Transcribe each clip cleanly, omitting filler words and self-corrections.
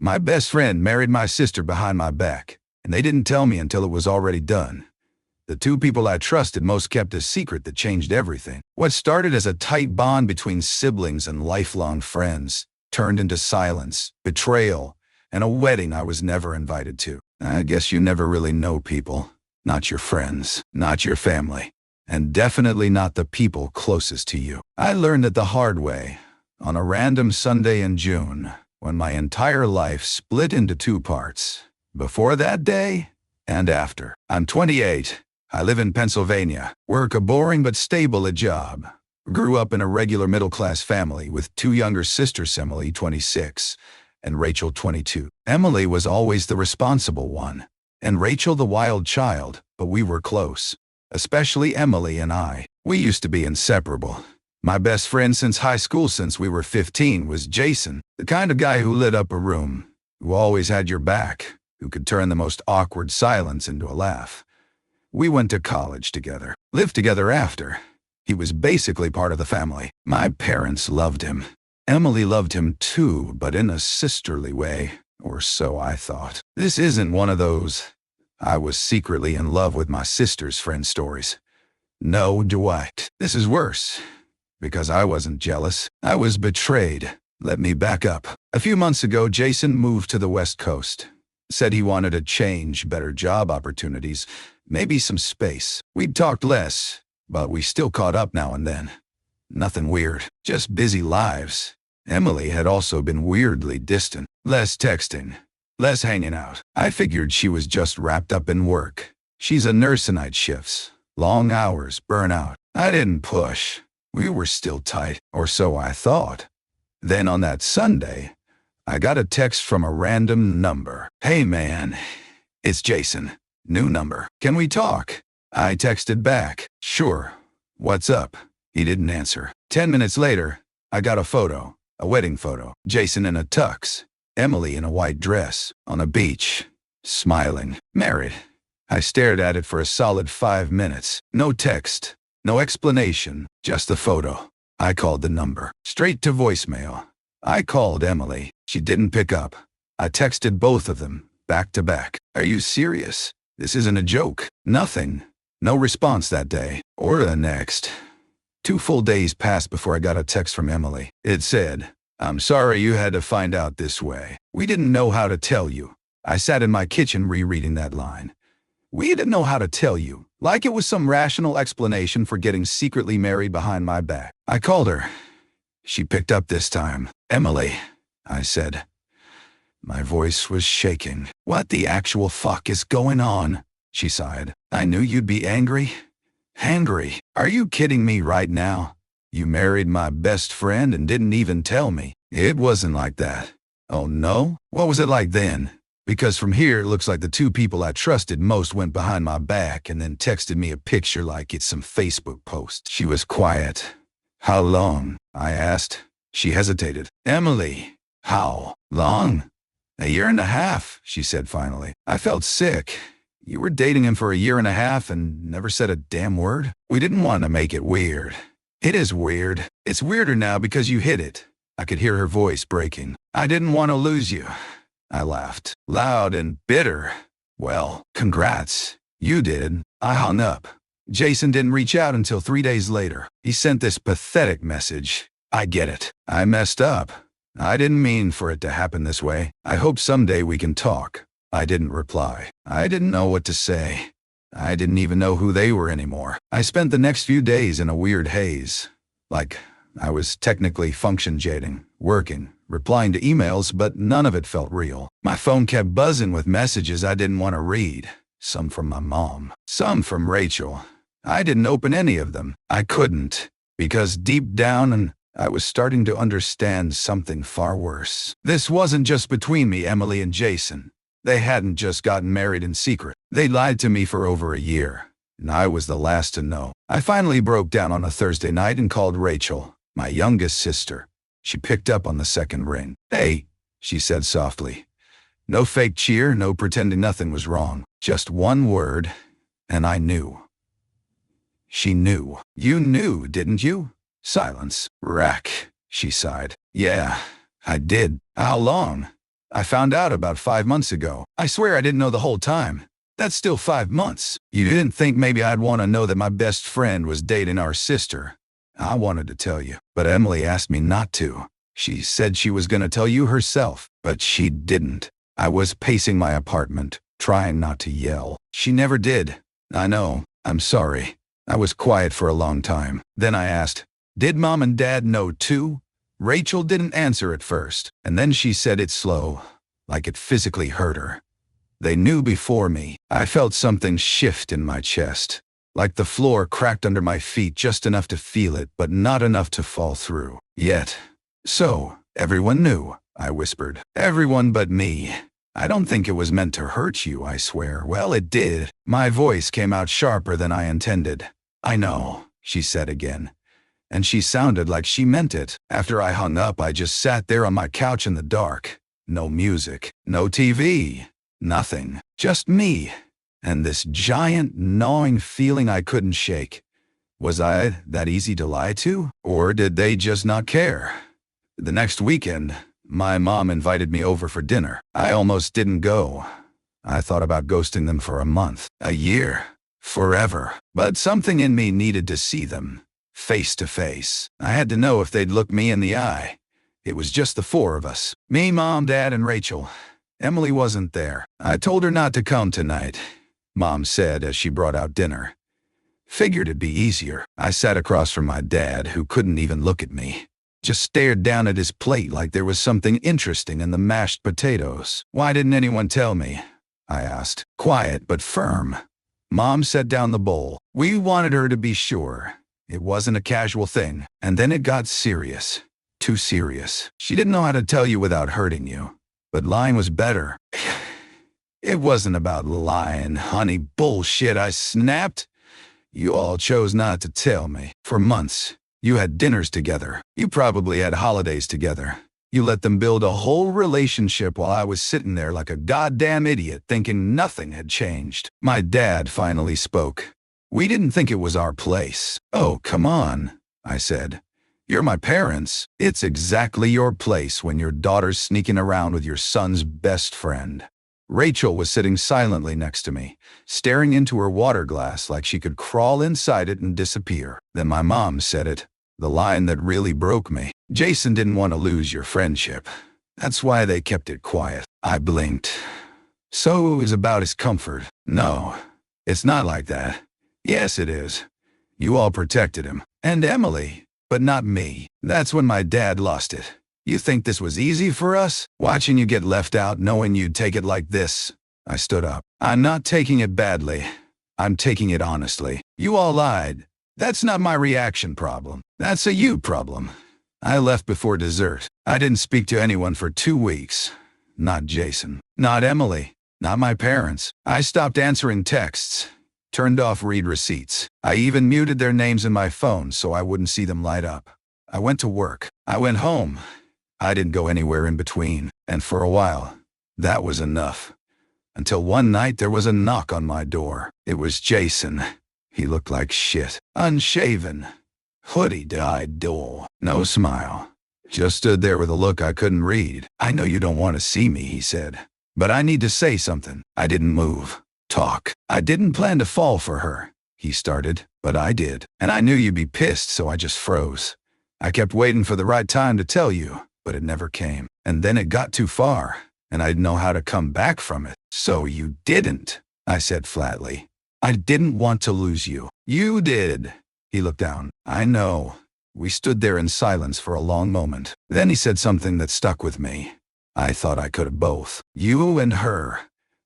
My best friend married my sister behind my back, and they didn't tell me until it was already done. The two people I trusted most kept a secret that changed everything. What started as a tight bond between siblings and lifelong friends turned into silence, betrayal, and a wedding I was never invited to. I guess you never really know people. Not your friends, not your family, and definitely not the people closest to you. I learned it the hard way, on a random Sunday in June, when my entire life split into two parts. Before that day and after. I'm 28. I live in Pennsylvania, work a boring but stable job. Grew up in a regular middle-class family with two younger sisters, Emily, 26, and Rachel, 22. Emily was always the responsible one, and Rachel the wild child, but we were close. Especially Emily and I. We used to be inseparable. My best friend since high school, since we were 15, was Jason, the kind of guy who lit up a room, who always had your back, who could turn the most awkward silence into a laugh. We went to college together, lived together after. He was basically part of the family. My parents loved him. Emily loved him too, but in a sisterly way, or so I thought. This isn't one of those "I was secretly in love with my sister's friend" stories. No, Dwight. This is worse. Because I wasn't jealous. I was betrayed. Let me back up. A few months ago, Jason moved to the West Coast. Said he wanted a change, better job opportunities, maybe some space. We'd talked less, but we still caught up now and then. Nothing weird, just busy lives. Emily had also been weirdly distant. Less texting, less hanging out. I figured she was just wrapped up in work. She's a nurse in night shifts. Long hours, burnout. I didn't push. We were still tight, or so I thought. Then on that Sunday, I got a text from a random number. "Hey man, it's Jason. New number. Can we talk?" I texted back, "Sure. What's up?" He didn't answer. 10 minutes later, I got a photo, a wedding photo. Jason in a tux, Emily in a white dress, on a beach, smiling, married. I stared at it for a solid 5 minutes. No text, no explanation, just the photo. I called the number, straight to voicemail. I called Emily. She didn't pick up. I texted both of them, back to back. "Are you serious? This isn't a joke." Nothing. No response that day, or the next. 2 full days passed before I got a text from Emily. It said, "I'm sorry you had to find out this way. We didn't know how to tell you." I sat in my kitchen rereading that line. We didn't know how to tell you, like it was some rational explanation for getting secretly married behind my back. I called her. She picked up this time. "Emily," I said. My voice was shaking. "What the actual fuck is going on?" She sighed. "I knew you'd be angry." Angry? Are you kidding me right now? You married my best friend and didn't even tell me. It wasn't like that. Oh no? What was it like then? Because from here, it looks like the two people I trusted most went behind my back and then texted me a picture like it's some Facebook post. She was quiet. "How long?" I asked. She hesitated. "Emily, how long?" "A year and a half," she said finally. I felt sick. You were dating him for a year and a half and never said a damn word? We didn't want to make it weird. It is weird. It's weirder now because you hid it. I could hear her voice breaking. "I didn't want to lose you." I laughed, loud and bitter. "Well, congrats. You did." I hung up. Jason didn't reach out until 3 days later. He sent this pathetic message. "I get it. I messed up. I didn't mean for it to happen this way. I hope someday we can talk." I didn't reply. I didn't know what to say. I didn't even know who they were anymore. I spent the next few days in a weird haze. Like I was technically function jading, working, replying to emails, but none of it felt real. My phone kept buzzing with messages I didn't want to read. Some from my mom, some from Rachel. I didn't open any of them. I couldn't, because deep down I was starting to understand something far worse. This wasn't just between me, Emily, and Jason. They hadn't just gotten married in secret. They lied to me for over a year, and I was the last to know. I finally broke down on a Thursday night and called Rachel, my youngest sister. She picked up on the second ring. "Hey," she said softly. No fake cheer, no pretending nothing was wrong. Just one word, and I knew. She knew. "You knew, didn't you?" Silence. "Rack," she sighed. "Yeah, I did." "How long?" I found out about 5 months ago. I swear I didn't know the whole time. That's still 5 months. You didn't think maybe I'd want to know that my best friend was dating our sister. I wanted to tell you, but Emily asked me not to. She said she was going to tell you herself, but she didn't. I was pacing my apartment, trying not to yell. She never did. I know. I'm sorry. I was quiet for a long time. Then I asked, "Did Mom and Dad know too?" Rachel didn't answer at first, and then she said it slow, like it physically hurt her. "They knew before me." I felt something shift in my chest, like the floor cracked under my feet just enough to feel it, but not enough to fall through. Yet. "So, everyone knew," I whispered. "Everyone but me. I don't think it was meant to hurt you, I swear." "Well, it did." My voice came out sharper than I intended. "I know," she said again. And she sounded like she meant it. After I hung up, I just sat there on my couch in the dark. No music, no TV, nothing. Just me. And this giant, gnawing feeling I couldn't shake. Was I that easy to lie to? Or did they just not care? The next weekend, my mom invited me over for dinner. I almost didn't go. I thought about ghosting them for a month, a year, forever. But something in me needed to see them. Face to face. I had to know if they'd look me in the eye. It was just the four of us. Me, Mom, Dad, and Rachel. Emily wasn't there. "I told her not to come tonight," Mom said as she brought out dinner. Figured it'd be easier. I sat across from my dad, who couldn't even look at me. Just stared down at his plate like there was something interesting in the mashed potatoes. "Why didn't anyone tell me?" I asked. Quiet but firm. Mom set down the bowl. "We wanted her to be sure. It wasn't a casual thing." And then it got serious. Too serious. "She didn't know how to tell you without hurting you. But lying was better." "It wasn't about lying, honey." "Bullshit," I snapped. "You all chose not to tell me. For months. You had dinners together. You probably had holidays together. You let them build a whole relationship while I was sitting there like a goddamn idiot thinking nothing had changed." My dad finally spoke. "We didn't think it was our place." "Oh, come on," I said. "You're my parents. It's exactly your place when your daughter's sneaking around with your son's best friend." Rachel was sitting silently next to me, staring into her water glass like she could crawl inside it and disappear. Then my mom said it, the line that really broke me. "Jason didn't want to lose your friendship. That's why they kept it quiet." I blinked. "So it was about his comfort?" "No, it's not like that." "Yes, it is. You all protected him. And Emily, but not me." That's when my dad lost it. "You think this was easy for us? Watching you get left out knowing you'd take it like this?" I stood up. "I'm not taking it badly. I'm taking it honestly. You all lied. That's not my reaction problem. That's a you problem." I left before dessert. I didn't speak to anyone for 2 weeks. Not Jason. Not Emily. Not my parents. I stopped answering texts. Turned off read receipts. I even muted their names in my phone so I wouldn't see them light up. I went to work. I went home. I didn't go anywhere in between. And for a while, that was enough. Until one night there was a knock on my door. It was Jason. He looked like shit. Unshaven. Hoodie-dyed dull. No smile. Just stood there with a look I couldn't read. "I know you don't want to see me," he said. "But I need to say something." I didn't move. Talk. "I didn't plan to fall for her," he started, "but I did. And I knew you'd be pissed, so I just froze. I kept waiting for the right time to tell you, but it never came. And then it got too far, and I didn't know how to come back from it." "So you didn't," I said flatly. "I didn't want to lose you." "You did." He looked down. "I know." We stood there in silence for a long moment. Then he said something that stuck with me. "I thought I could have both. You and her.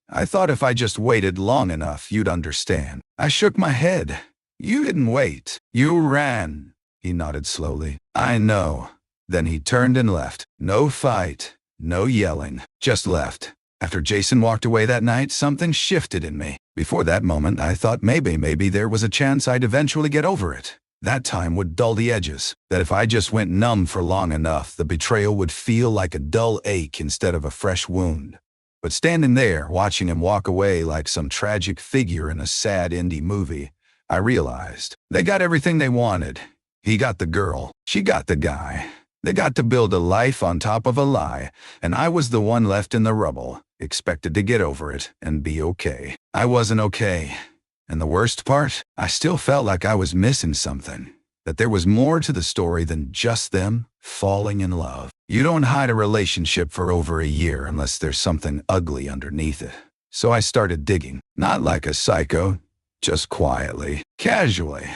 I thought if I just waited long enough, you'd understand." I shook my head. "You didn't wait. You ran." He nodded slowly. "I know." Then he turned and left. No fight. No yelling. Just left. After Jason walked away that night, something shifted in me. Before that moment, I thought maybe there was a chance I'd eventually get over it. That time would dull the edges. That if I just went numb for long enough, the betrayal would feel like a dull ache instead of a fresh wound. But standing there, watching him walk away like some tragic figure in a sad indie movie, I realized they got everything they wanted. He got the girl. She got the guy. They got to build a life on top of a lie, and I was the one left in the rubble, expected to get over it and be okay. I wasn't okay. And the worst part, I still felt like I was missing something, that there was more to the story than just them falling in love. You don't hide a relationship for over a year unless there's something ugly underneath it. So I started digging, not like a psycho, just quietly, casually.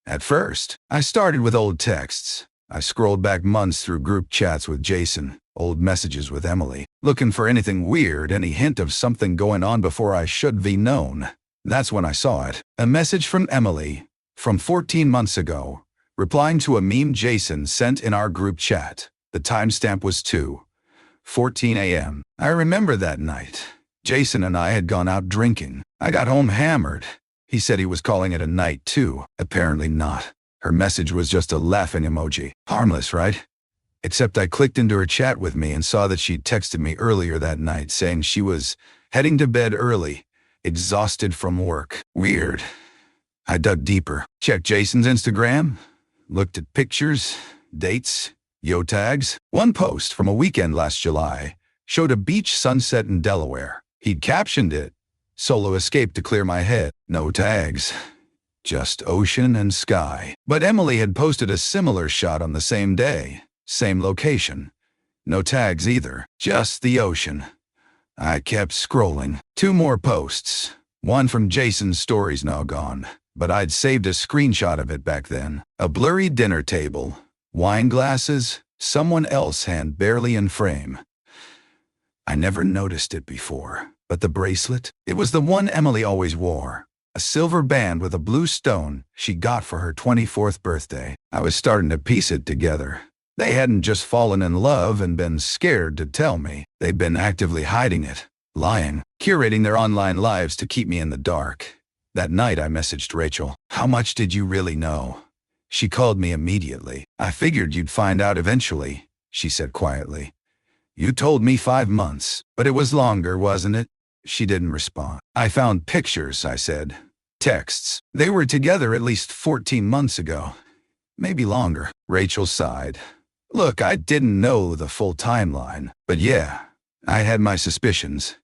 At first, I started with old texts. I scrolled back months through group chats with Jason, old messages with Emily, looking for anything weird, any hint of something going on before I should be known. That's when I saw it. A message from Emily, from 14 months ago, replying to a meme Jason sent in our group chat. The timestamp was 2:14 a.m. I remember that night. Jason and I had gone out drinking. I got home hammered. He said he was calling it a night too. Apparently not. Her message was just a laughing emoji. Harmless, right? Except I clicked into her chat with me and saw that she'd texted me earlier that night saying she was heading to bed early, exhausted from work. Weird. I dug deeper. Checked Jason's Instagram. Looked at pictures, dates, yo tags. One post from a weekend last July showed a beach sunset in Delaware. He'd captioned it, "Solo escape to clear my head." No tags. Just ocean and sky. But Emily had posted a similar shot on the same day, same location. No tags either, just the ocean. I kept scrolling. 2 more posts. One from Jason's stories now gone, but I'd saved a screenshot of it back then. A blurry dinner table, wine glasses, someone else's hand barely in frame. I never noticed it before, but the bracelet, it was the one Emily always wore. A silver band with a blue stone she got for her 24th birthday. I was starting to piece it together. They hadn't just fallen in love and been scared to tell me. They'd been actively hiding it, lying, curating their online lives to keep me in the dark. That night I messaged Rachel. "How much did you really know?" She called me immediately. "I figured you'd find out eventually," she said quietly. "You told me 5 months, but it was longer, wasn't it?" She didn't respond. "I found pictures," I said. "Texts. They were together at least 14 months ago. Maybe longer." Rachel sighed. "Look, I didn't know the full timeline, but yeah, I had my suspicions.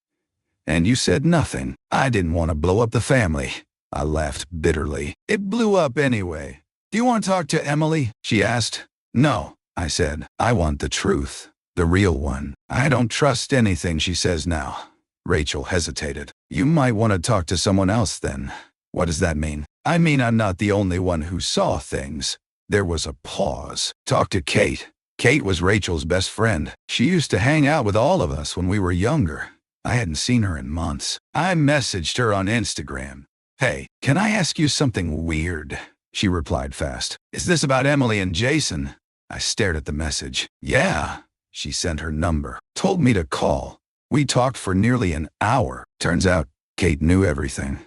And you said nothing. I didn't want to blow up the family." I laughed bitterly. "It blew up anyway. Do you want to talk to Emily?" she asked. "No," I said. "I want the truth. The real one. I don't trust anything she says now." Rachel hesitated. "You might want to talk to someone else then." "What does that mean?" "I mean I'm not the only one who saw things." There was a pause. "Talk to Kate." Kate was Rachel's best friend. She used to hang out with all of us when we were younger. I hadn't seen her in months. I messaged her on Instagram. "Hey, can I ask you something weird?" She replied fast. "Is this about Emily and Jason?" I stared at the message. "Yeah." She sent her number. Told me to call. We talked for nearly an hour. Turns out Kate knew everything.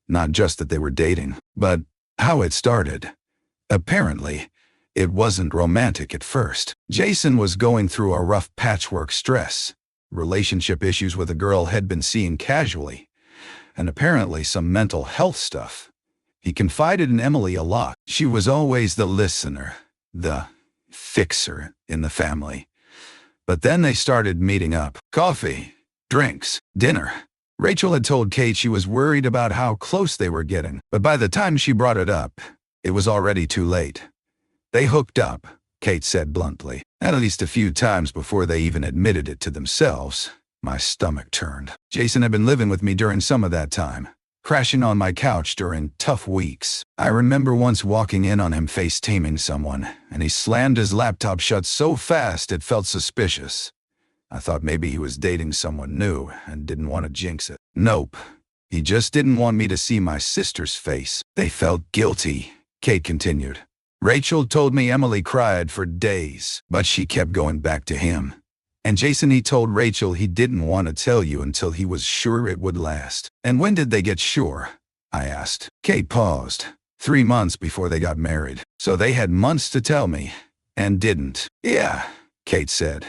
Not just that they were dating, but how it started. Apparently, it wasn't romantic at first. Jason was going through a rough patchwork stress. Relationship issues with a girl had been seen casually, and apparently some mental health stuff. He confided in Emily a lot. She was always the listener, the fixer in the family. But then they started meeting up. Coffee, drinks, dinner. Rachel had told Kate she was worried about how close they were getting, but by the time she brought it up, it was already too late. They hooked up, Kate said bluntly, at least a few times before they even admitted it to themselves. My stomach turned. Jason had been living with me during some of that time, crashing on my couch during tough weeks. I remember once walking in on him FaceTiming someone, and he slammed his laptop shut so fast it felt suspicious. I thought maybe he was dating someone new and didn't want to jinx it. Nope. He just didn't want me to see my sister's face. They felt guilty, Kate continued. Rachel told me Emily cried for days, but she kept going back to him. And Jason, he told Rachel he didn't want to tell you until he was sure it would last. And when did they get sure? I asked. Kate paused. 3 months before they got married. So they had months to tell me, and didn't. Yeah, Kate said.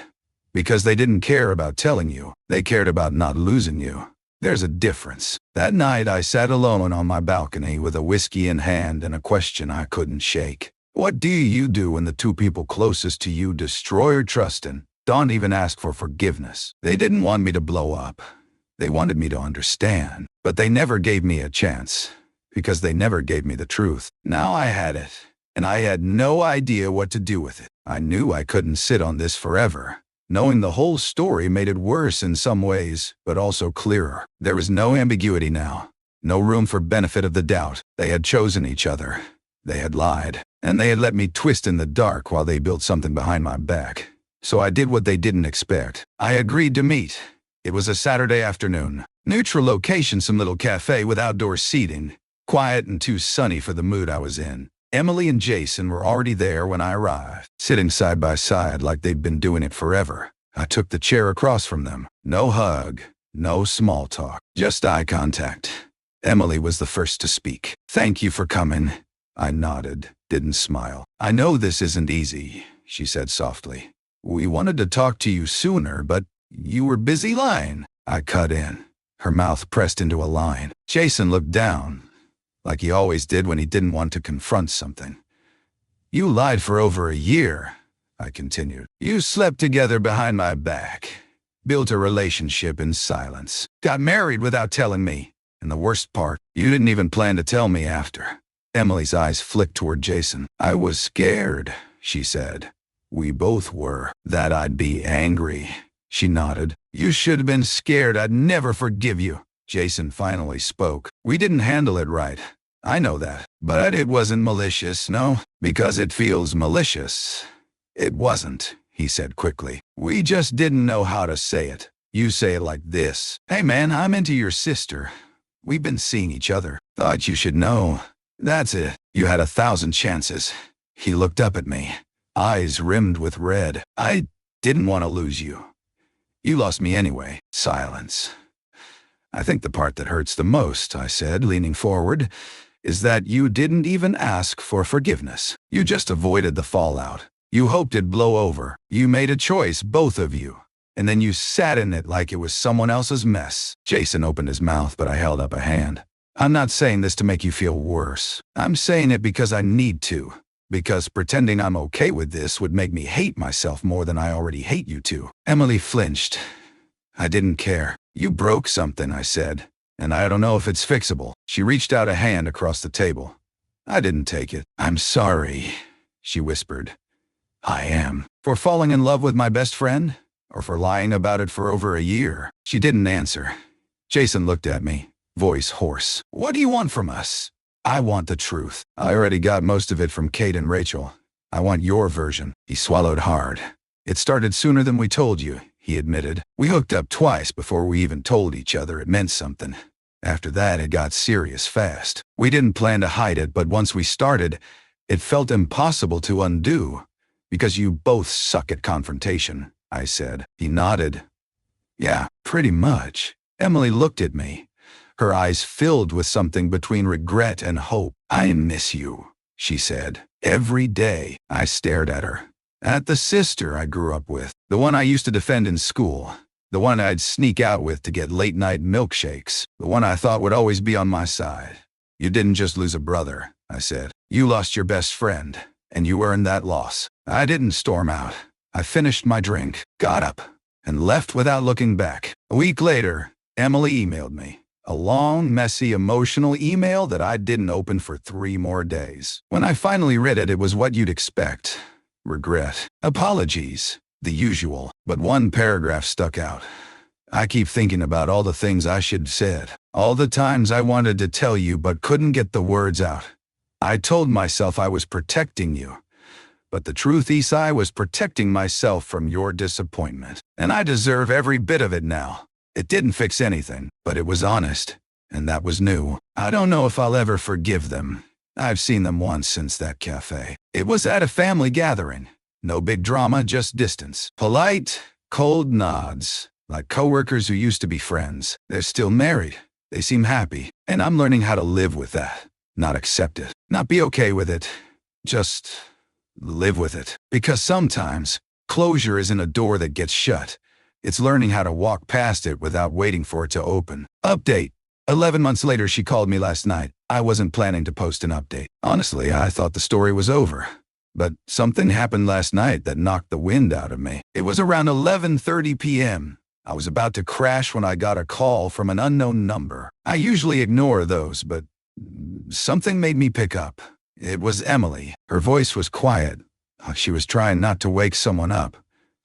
Because they didn't care about telling you. They cared about not losing you. There's a difference. That night I sat alone on my balcony with a whiskey in hand and a question I couldn't shake. What do you do when the two people closest to you destroy your trust and don't even ask for forgiveness? They didn't want me to blow up. They wanted me to understand, but they never gave me a chance because they never gave me the truth. Now I had it, and I had no idea what to do with it. I knew I couldn't sit on this forever. Knowing the whole story made it worse in some ways, but also clearer. There was no ambiguity now, no room for benefit of the doubt. They had chosen each other. They had lied, and they had let me twist in the dark while they built something behind my back. So I did what they didn't expect. I agreed to meet. It was a Saturday afternoon. Neutral location, some little cafe with outdoor seating. Quiet and too sunny for the mood I was in. Emily and Jason were already there when I arrived, sitting side by side like they'd been doing it forever. I took the chair across from them. No hug, no small talk, just eye contact. Emily was the first to speak. "Thank you for coming." I nodded, didn't smile. "I know this isn't easy," she said softly. "We wanted to talk to you sooner, but you were busy lying." I cut in, her mouth pressed into a line. Jason looked down, like he always did when he didn't want to confront something. "You lied for over a year," I continued. "You slept together behind my back, built a relationship in silence, got married without telling me, and the worst part, you didn't even plan to tell me after." Emily's eyes flicked toward Jason. "I was scared," she said. "We both were. That I'd be angry." She nodded. "You should have been scared I'd never forgive you." Jason finally spoke. "We didn't handle it right. I know that. But it wasn't malicious, no? Because it feels malicious. It wasn't," he said quickly. "We just didn't know how to say it. You say it like this. 'Hey man, I'm into your sister. We've been seeing each other. Thought you should know.' That's it. You had 1,000 chances." He looked up at me, eyes rimmed with red. "I didn't want to lose you. You lost me anyway." Silence. "I think the part that hurts the most," I said, leaning forward, "is that you didn't even ask for forgiveness. You just avoided the fallout. You hoped it'd blow over. You made a choice, both of you. And then you sat in it like it was someone else's mess." Jason opened his mouth, but I held up a hand. "I'm not saying this to make you feel worse. I'm saying it because I need to. Because pretending I'm okay with this would make me hate myself more than I already hate you two." Emily flinched. "I didn't care. You broke something," I said. "And I don't know if it's fixable." She reached out a hand across the table. I didn't take it. "I'm sorry," she whispered. "I am. For falling in love with my best friend? Or for lying about it for over a year?" She didn't answer. Jason looked at me, voice hoarse. "What do you want from us?" "I want the truth. I already got most of it from Kate and Rachel. I want your version." He swallowed hard. "It started sooner than we told you," he admitted. "We hooked up twice before we even told each other it meant something. After that, it got serious fast. We didn't plan to hide it, but once we started, it felt impossible to undo. Because you both suck at confrontation," I said. He nodded. "Yeah, pretty much." Emily looked at me, her eyes filled with something between regret and hope. "I miss you," she said. "Every day." I stared at her. At the sister I grew up with, the one I used to defend in school, the one I'd sneak out with to get late-night milkshakes, the one I thought would always be on my side. "You didn't just lose a brother," I said. "You lost your best friend, and you earned that loss." I didn't storm out. I finished my drink, got up, and left without looking back. A week later, Emily emailed me. A long, messy, emotional email that I didn't open for 3 more days. When I finally read it, it was what you'd expect. Regret. Apologies. The usual. But one paragraph stuck out. "I keep thinking about all the things I should have said. All the times I wanted to tell you but couldn't get the words out. I told myself I was protecting you. But the truth is I was protecting myself from your disappointment. And I deserve every bit of it now. It didn't fix anything, but it was honest. And that was new. I don't know if I'll ever forgive them. I've seen them once since that cafe. It was at a family gathering. No big drama, just distance. Polite, cold nods, like coworkers who used to be friends. They're still married. They seem happy. And I'm learning how to live with that. Not accept it. Not be okay with it. Just live with it. Because sometimes, closure isn't a door that gets shut. It's learning how to walk past it without waiting for it to open. Update. 11 months later, she called me last night. I wasn't planning to post an update. Honestly, I thought the story was over. But something happened last night that knocked the wind out of me. It was around 11:30 p.m. I was about to crash when I got a call from an unknown number. I usually ignore those, but something made me pick up. It was Emily. Her voice was quiet, like she was trying not to wake someone up.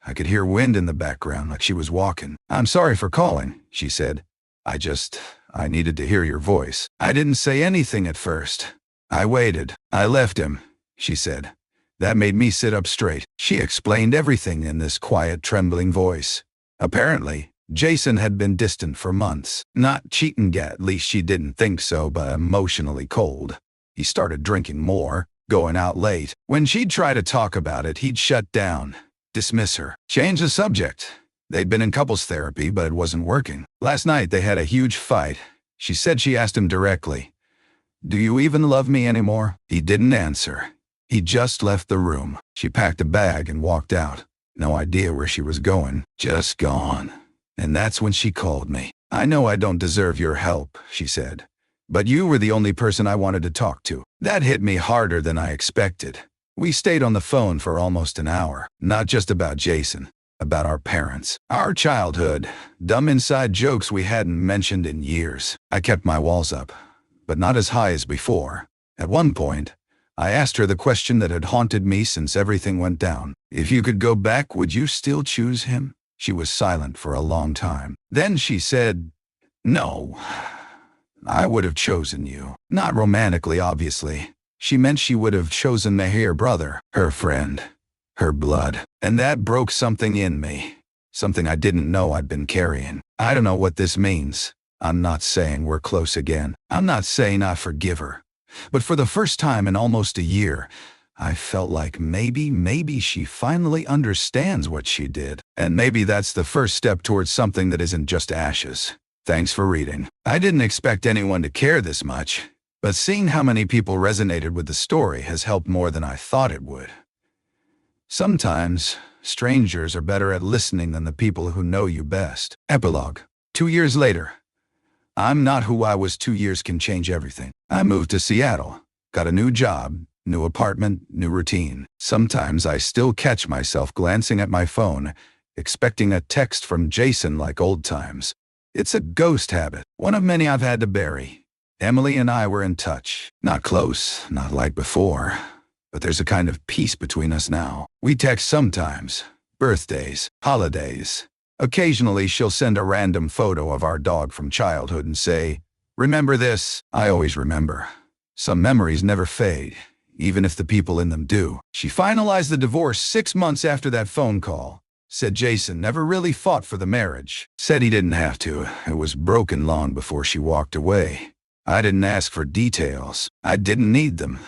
I could hear wind in the background, like she was walking. "I'm sorry for calling," she said. I needed to hear your voice." I didn't say anything at first. I waited. "I left him," she said. That made me sit up straight. She explained everything in this quiet, trembling voice. Apparently, Jason had been distant for months. Not cheating yet, at least she didn't think so, but emotionally cold. He started drinking more, going out late. When she'd try to talk about it, he'd shut down, dismiss her, change the subject. They'd been in couples therapy, but it wasn't working. Last night, they had a huge fight. She said she asked him directly, "Do you even love me anymore?" He didn't answer. He just left the room. She packed a bag and walked out. No idea where she was going. Just gone. And that's when she called me. "I know I don't deserve your help," she said, "but you were the only person I wanted to talk to." That hit me harder than I expected. We stayed on the phone for almost an hour. Not just about Jason, about our parents, our childhood, dumb inside jokes we hadn't mentioned in years. I kept my walls up, but not as high as before. At one point, I asked her the question that had haunted me since everything went down. "If you could go back, would you still choose him?" She was silent for a long time. Then she said, "No, I would have chosen you." Not romantically, obviously. She meant she would have chosen Meher brother, her friend, her blood. And that broke something in me, something I didn't know I'd been carrying. I don't know what this means. I'm not saying we're close again. I'm not saying I forgive her. But for the first time in almost a year, I felt like maybe she finally understands what she did. And maybe that's the first step towards something that isn't just ashes. Thanks for reading. I didn't expect anyone to care this much, but seeing how many people resonated with the story has helped more than I thought it would. Sometimes, strangers are better at listening than the people who know you best. Epilogue. 2 years later. I'm not who I was 2 years can change everything. I moved to Seattle, got a new job, new apartment, new routine. Sometimes I still catch myself glancing at my phone, expecting a text from Jason like old times. It's a ghost habit, one of many I've had to bury. Emily and I were in touch. Not close, not like before, but there's a kind of peace between us now. We text sometimes, birthdays, holidays. Occasionally, she'll send a random photo of our dog from childhood and say, "Remember this?" I always remember. Some memories never fade, even if the people in them do. She finalized the divorce 6 months after that phone call. Said Jason never really fought for the marriage. Said he didn't have to. It was broken long before she walked away. I didn't ask for details. I didn't need them.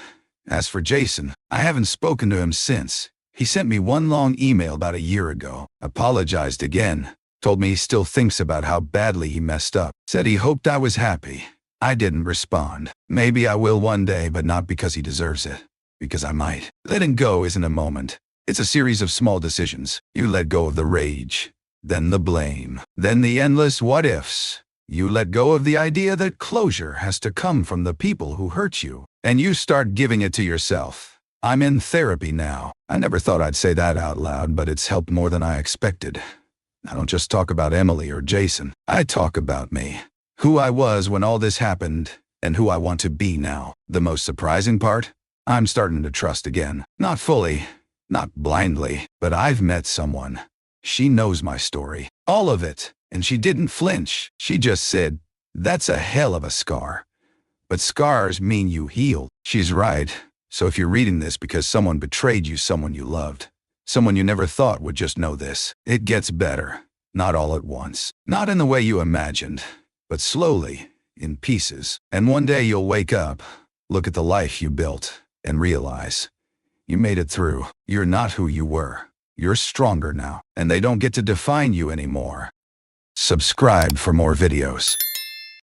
As for Jason, I haven't spoken to him since. He sent me one long email about a year ago, apologized again, told me he still thinks about how badly he messed up, said he hoped I was happy. I didn't respond. Maybe I will one day, but not because he deserves it, because I might. Letting go isn't a moment. It's a series of small decisions. You let go of the rage, then the blame, then the endless what-ifs. You let go of the idea that closure has to come from the people who hurt you, and you start giving it to yourself. I'm in therapy now. I never thought I'd say that out loud, but it's helped more than I expected. I don't just talk about Emily or Jason. I talk about me, who I was when all this happened, and who I want to be now. The most surprising part? I'm starting to trust again. Not fully, not blindly, but I've met someone. She knows my story, all of it, and she didn't flinch. She just said, "That's a hell of a scar. But scars mean you heal." She's right. So if you're reading this because someone betrayed you, someone you loved, someone you never thought would just know this, it gets better. Not all at once. Not in the way you imagined, but slowly, in pieces. And one day you'll wake up, look at the life you built, and realize you made it through. You're not who you were. You're stronger now, and they don't get to define you anymore. Subscribe for more videos.